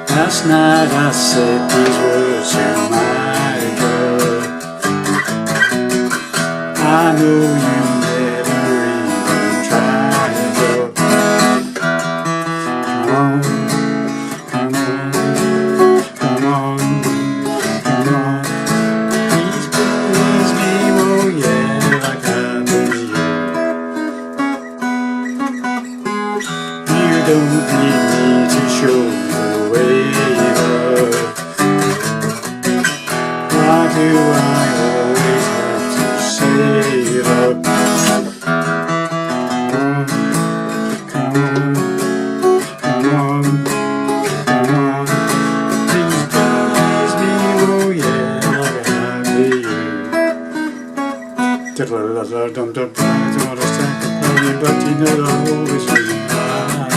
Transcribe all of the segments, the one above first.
Last night I said these words to my girl. I know you never even tried, girl. Come on, come on, come on, come on. Please please me, oh yeah, like I do you. You don't need me to show you the way. Why do I always have to save up? Come on, come on, come on. Please please me, oh yeah, like I do you. Dum-dum-dum, I don't want to stand for you, but you know I'll always be mine.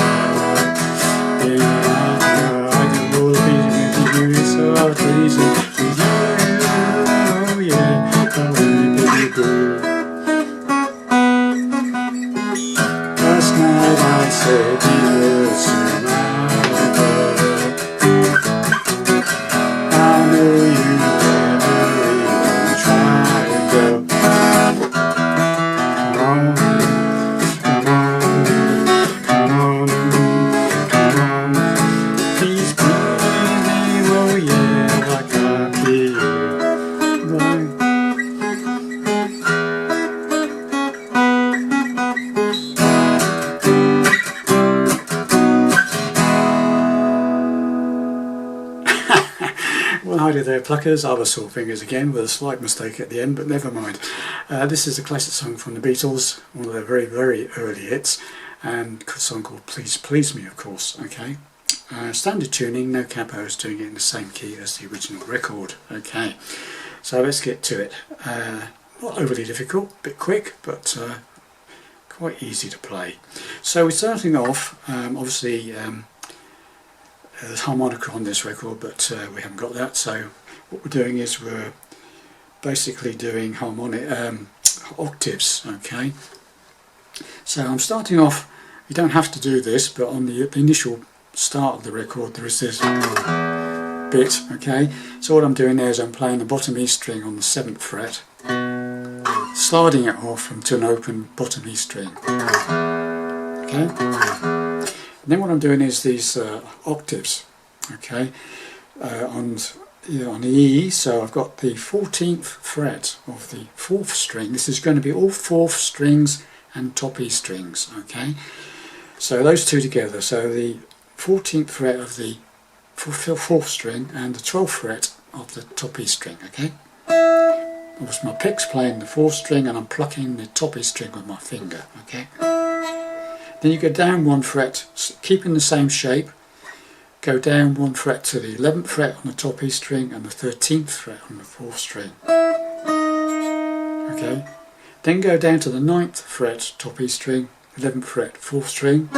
Yeah, I do all the things with you, it's so hard to easy. Last night I said these words to my girl. I know you never even tried, girl. Come on, come on, come on, come on. Please please me, oh yeah, like I feel. Well, hi there pluckers, I was sore fingers again with a slight mistake at the end, but never mind. This is a classic song from the Beatles, one of their very, very early hits, and a song called Please Please Me, of course, okay. Standard tuning, no capos, doing it in the same key as the original record, okay. So let's get to it. Not overly difficult, a bit quick, but quite easy to play. So we're starting off, obviously, there's harmonica on this record, but we haven't got that, so what we're doing is we're basically doing harmonic octaves, okay. So I'm starting off, you don't have to do this, but on the initial start of the record there is this bit, okay. So what I'm doing there is I'm playing the bottom E string on the 7th fret, sliding it off into an open bottom E string, okay. And then what I'm doing is these octaves, okay, on the E, so I've got the 14th fret of the 4th string. This is going to be all 4th strings and top E strings, okay. So those two together, so the 14th fret of the 4th string and the 12th fret of the top E string, okay. Obviously my pick's playing the 4th string and I'm plucking the top E string with my finger, okay. Then you go down 1 fret, keeping the same shape, go down 1 fret to the 11th fret on the top E string and the 13th fret on the 4th string. Okay. Then go down to the 9th fret top E string, 11th fret 4th string,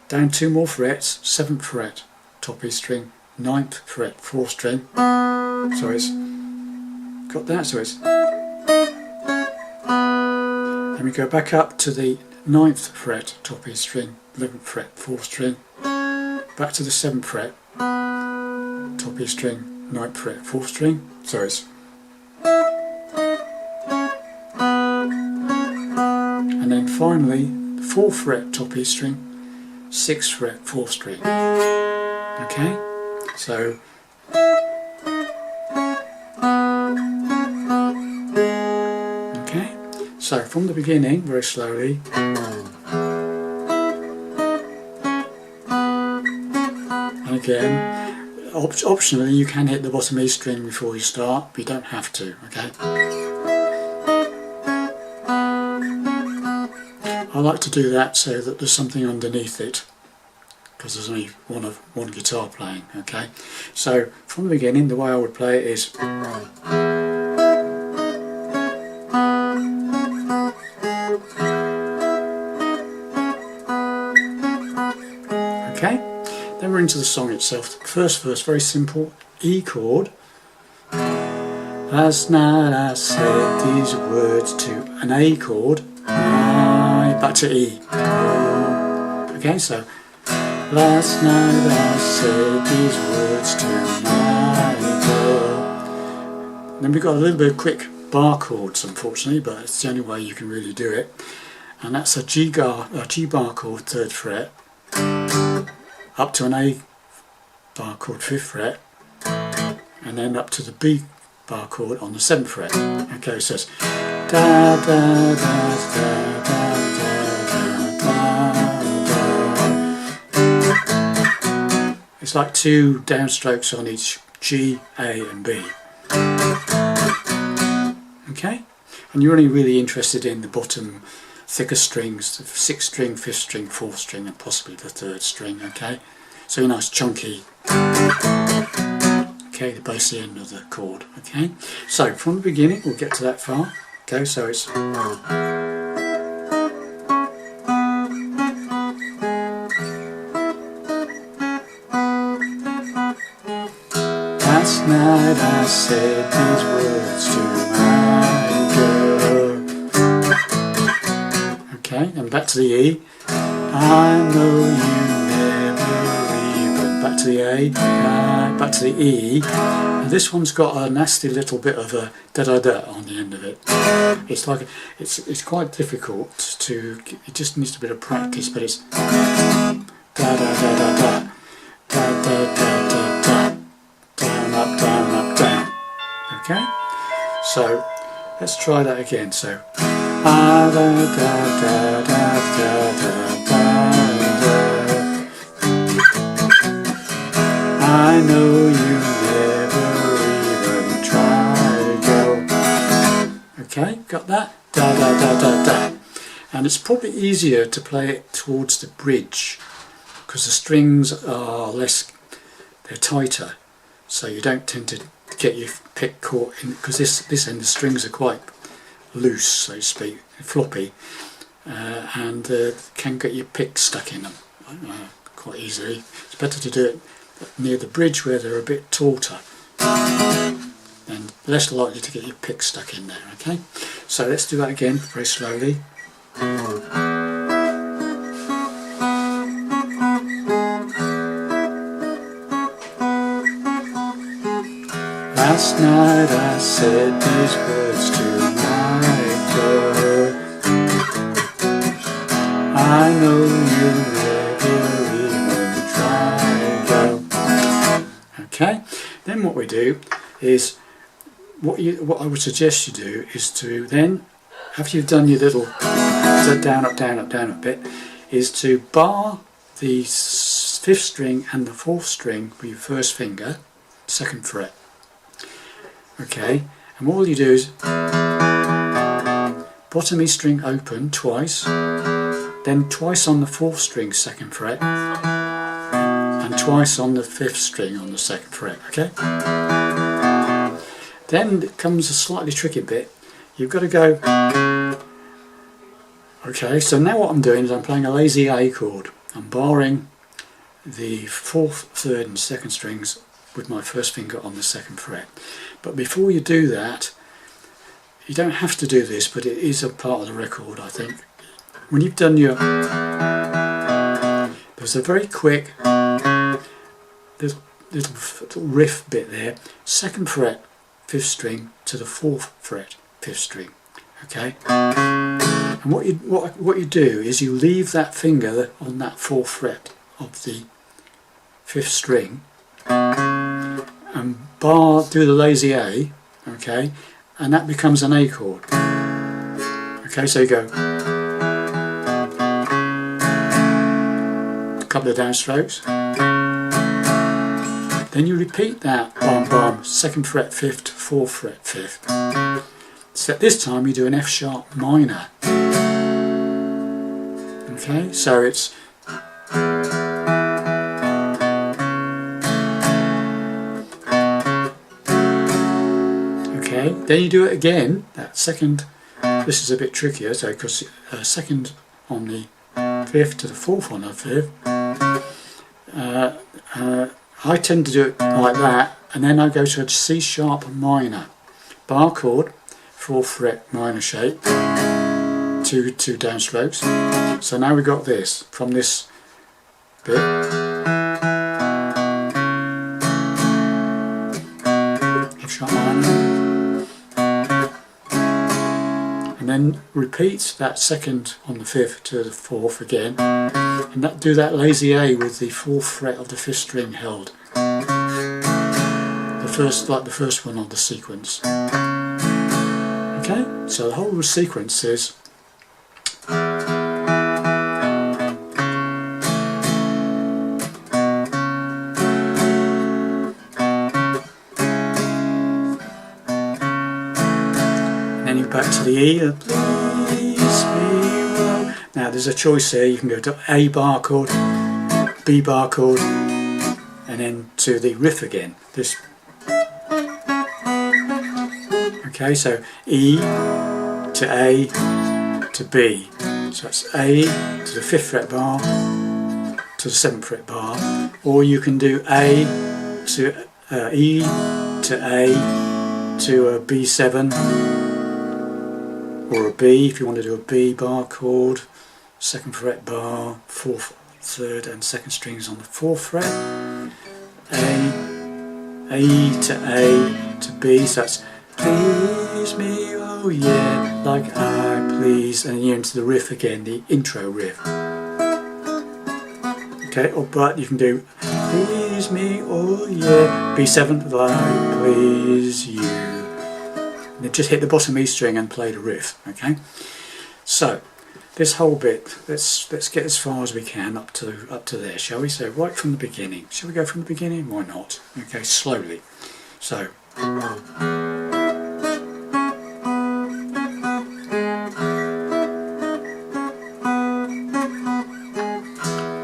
down 2 more frets, 7th fret top E string, 9th fret 4th string. So it's got that, so it's. Then we go back up to the 9th fret top E string, 11th fret 4th string, back to the 7th fret top E string, 9th fret 4th string, so it's, and then finally the 4th fret top E string, 6th fret 4th string, okay, so so from the beginning, very slowly. And again, optionally you can hit the bottom E string before you start, but you don't have to, okay? I like to do that so that there's something underneath it, because there's only one guitar playing, okay? So from the beginning, the way I would play it is. Okay, then we're into the song itself. First verse, very simple, E chord, Last night I said these words to an A chord, back to E. Okay, so last night I said these words to my girl. Then we've got a little bit of quick bar chords, unfortunately, but it's the only way you can really do it. And that's a G bar chord, 3rd fret, up to an A bar chord, 5th fret, and then up to the B bar chord on the 7th fret. Okay, so it's da da da da da da da da. It's like 2 downstrokes on each G, A and B. Okay, and you're only really interested in the bottom thicker strings, the 6th string, 5th string, 4th string and possibly the 3rd string. Okay, so a nice chunky, okay, the bassy end of the chord. Okay, so from the beginning we'll get to that far. Okay, so it's last night I said these words to my girl. Okay, and back to the E. I know you never even. Back to the A, back to the E. And this one's got a nasty little bit of a da-da-da on the end of it. It's like, it's quite difficult to, it just needs a bit of practice, but it's da-da-da-da-da, da-da-da-da-da. Down, up, down, up, down. Okay? So, let's try that again. So, da da da da da da da. I know you never even tried. Go. Okay, got that? Da da da da da. And it's probably easier to play it towards the bridge because the strings are less, they're tighter. So you don't tend to get your pick caught in, because this end the strings are quite loose, so to speak, floppy, and can get your pick stuck in them quite easily. It's better to do it near the bridge where they're a bit tauter and less likely to get your pick stuck in there. Okay, so let's do that again very slowly. Last night I said these words to my girl. I know you never even tried. Okay, then what we do is, what I would suggest you do is to then, after you've done your little down, up, down, up, down a bit, is to bar the 5th string and the 4th string with your 1st finger, 2nd fret. Okay, and all you do is bottom E string open twice, then twice on the 4th string 2nd fret, and twice on the 5th string on the 2nd fret. Okay, then comes a slightly tricky bit. You've got to go. Okay, so now what I'm doing is I'm playing a lazy A chord. I'm barring the 4th, 3rd and 2nd strings with my 1st finger on the 2nd fret. But before you do that, you don't have to do this, but it is a part of the record, I think. When you've done your, there's a very quick little riff bit there, 2nd fret, 5th string to the 4th fret, 5th string. Okay, and what you do is you leave that finger on that 4th fret of the 5th string and do the lazy A, okay, and that becomes an A chord. Okay, so you go a couple of downstrokes, then you repeat that bam bam, 2nd fret 5th, 4th fret 5th. Except this time you do an F sharp minor. Okay, so it's okay, then you do it again, that 2nd, this is a bit trickier, so because 2nd on the 5th to the 4th on the 5th, I tend to do it like that, and then I go to a C sharp minor, bar chord, 4th fret minor shape, two downstrokes. So now we've got this from this bit. F sharp minor. And then repeat that second on the 5th to the 4th again. And do that lazy A with the 4th fret of the 5th string held. Like the first one of the sequence. Okay, so the whole sequence is and then you're back to the E. Please me well. Now there's a choice here. You can go to A bar chord, B bar chord, and then to the riff again. This. Okay, so E to A to B. So that's A to the 5th fret bar to the 7th fret bar, or you can do A to E to A to a B7, or a B if you want to do a B bar chord, 2nd fret bar, 4th, 3rd and 2nd strings on the 4th fret. A to A to B, so that's please me, oh yeah, like I please, and you're into the riff again, the intro riff. Okay, but you can do please me, oh yeah, B7, like please you. And then just hit the bottom E string and play the riff. Okay, so this whole bit, let's get as far as we can up to there, shall we? So right from the beginning. Shall we go from the beginning? Why not? Okay, slowly. So.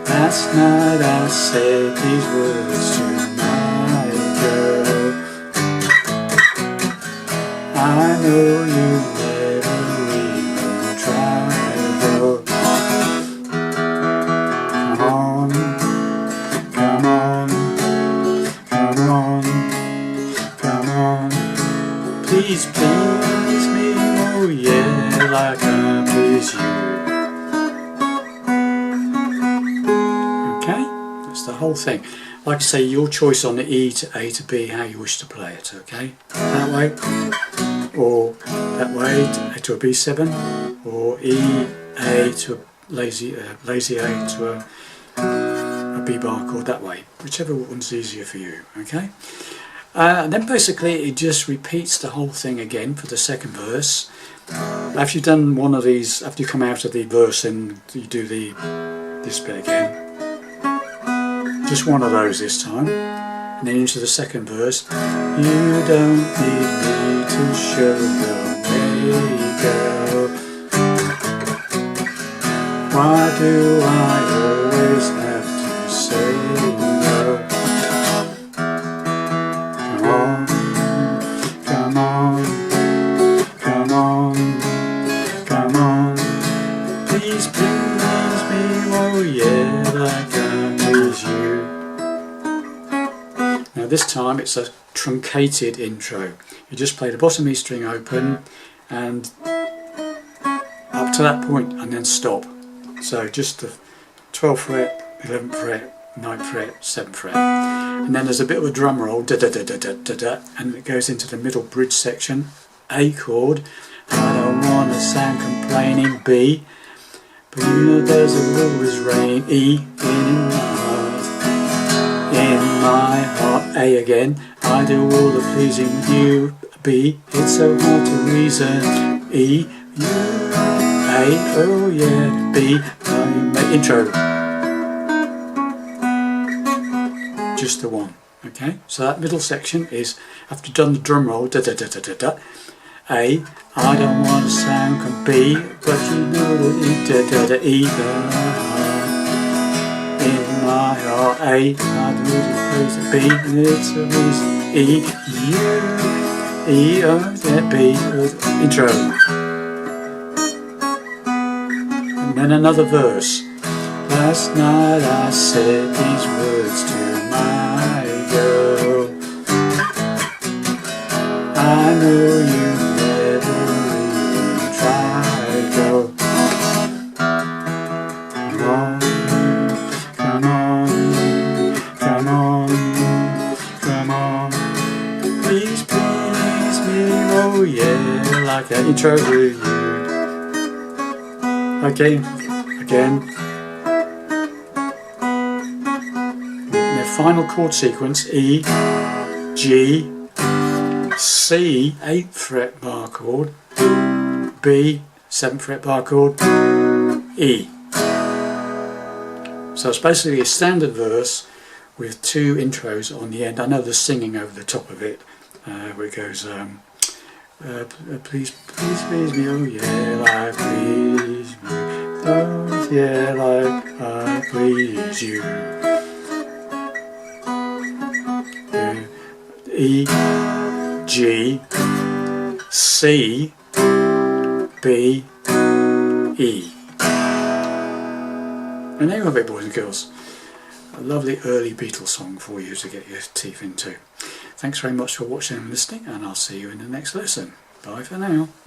Last night I said these words to my girl. I know you never even tried, though. Come on, come on, come on, come on. Please please me, oh yeah, like I please you. The whole thing. Like I say, your choice on the E to A to B, how you wish to play it, okay? That way, or that way to a B7, or E, A to a lazy A to a B bar chord, that way. Whichever one's easier for you, okay? And then basically it just repeats the whole thing again for the second verse. After you've done one of these, after you come out of the verse, and you do this bit again. Just one of those this time, and then into the second verse. You don't need me to show the way, girl. Why do I always have to say no? Come on, come on, come on, come on. Please please me, oh yeah, like I please you. Now this time it's a truncated intro. You just play the bottom E string open and up to that point and then stop. So just the 12th fret, 11th fret, 9th fret, 7th fret. And then there's a bit of a drum roll, da da da da da da da, and it goes into the middle bridge section. A chord, I don't want to sound complaining, B, but you know there's always rain, E, in my heart, A again, I do all the pleasing with you, B, it's so hard to reason, E, you, A, oh yeah, B, intro, just the one, okay, so that middle section is, after you've done the drum roll, da da da da da da, A, I don't want to sound com B, but you know that E, da da da, E, in my heart, A, I do the pleasing, B, it's a reason, E, you, E, oh yeah, B, intro. And then another verse. Last night I said these words to my girl. I I know you never even tried. Go. Come on, come on, come on, come on. Please please me, oh yeah, like that intro with you. Okay, again. The final chord sequence: E, G, C, 8th fret bar chord, B, 7th fret bar chord, E. So it's basically a standard verse with 2 intros on the end. I know there's singing over the top of it, where it goes, please, please, please me, oh yeah, like please me, oh yeah, like I please you. Yeah. E, G, C, B, E. And there you have it, boys and girls. A lovely early Beatles song for you to get your teeth into. Thanks very much for watching and listening, and I'll see you in the next lesson. Bye for now.